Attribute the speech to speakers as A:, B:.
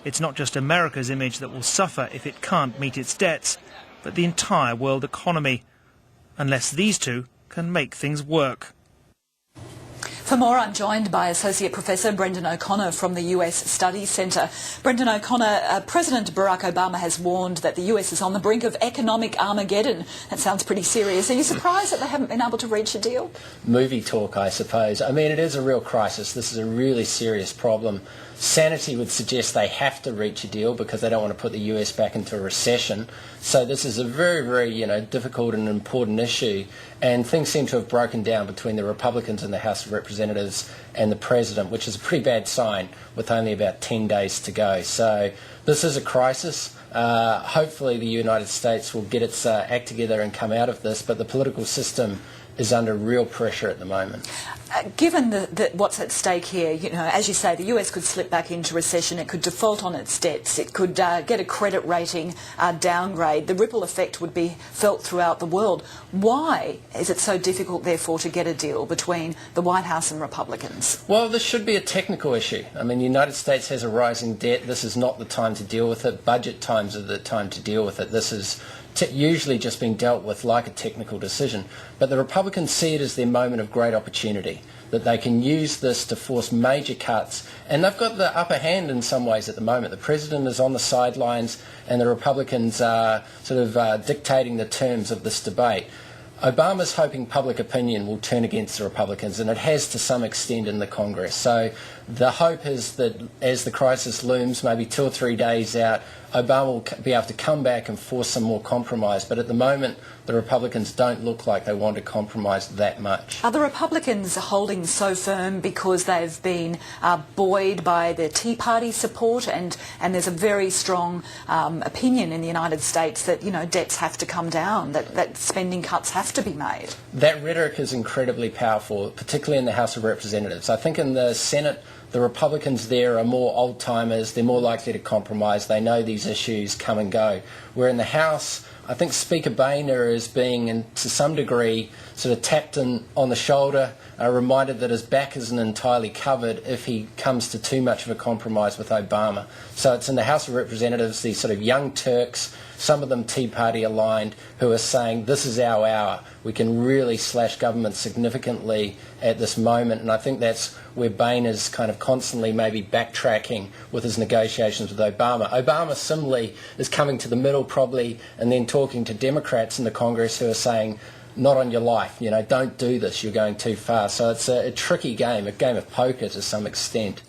A: It's not just America's image that will suffer if it can't meet its debts, but the entire world economy, unless these two can make things work.
B: For more, I'm joined by Associate Professor Brendon O'Connor from the US Studies Centre. Brendon O'Connor, President Barack Obama has warned that the US is on the brink of economic Armageddon. That sounds pretty serious. Are you surprised that they haven't been able to reach a deal?
C: Movie talk, I suppose. I mean, it is a real crisis. This is a really serious problem. Sanity would suggest they have to reach a deal because they don't want to put the US back into a recession. So this is a very, very, difficult and important issue. And things seem to have broken down between the Republicans in the House of Representatives and the President, which is a pretty bad sign with only about 10 days to go. So this is a crisis. Hopefully the United States will get its act together and come out of this, but the political system is under real pressure at the moment.
B: Given what's at stake here, as you say, the US could slip back into recession, it could default on its debts, it could get a credit rating downgrade. The ripple effect would be felt throughout the world. Why is it so difficult, therefore, to get a deal between the White House and Republicans?
C: Well, this should be a technical issue. I mean, the United States has a rising debt. This is not the time to deal with it. Budget times are the time to deal with it. This is usually just being dealt with like a technical decision. But the Republicans see it as their moment of great opportunity, that they can use this to force major cuts. And they've got the upper hand in some ways at the moment. The President is on the sidelines and the Republicans are sort of dictating the terms of this debate. Obama's hoping public opinion will turn against the Republicans, and it has to some extent in the Congress. So the hope is that as the crisis looms, maybe 2 or 3 days out, Obama will be able to come back and force some more compromise. But at the moment, the Republicans don't look like they want to compromise that much.
B: Are the Republicans holding so firm because they've been buoyed by the Tea Party support, and there's a very strong opinion in the United States that, debts have to come down, that spending cuts have to be made?
C: That rhetoric is incredibly powerful, particularly in the House of Representatives. I think in the Senate, the Republicans there are more old-timers, they're more likely to compromise, they know these issues come and go. Where in the House, I think Speaker Boehner is being, to some degree, sort of tapped on the shoulder, reminded that his back isn't entirely covered if he comes to too much of a compromise with Obama. So it's in the House of Representatives, these sort of young Turks, some of them Tea Party aligned, who are saying this is our hour. We can really slash government significantly at this moment, and I think that's where Boehner's kind of constantly maybe backtracking with his negotiations with Obama. Obama similarly is coming to the middle probably, and then talking to Democrats in the Congress who are saying, not on your life, don't do this, you're going too far. So it's a tricky game, a game of poker to some extent.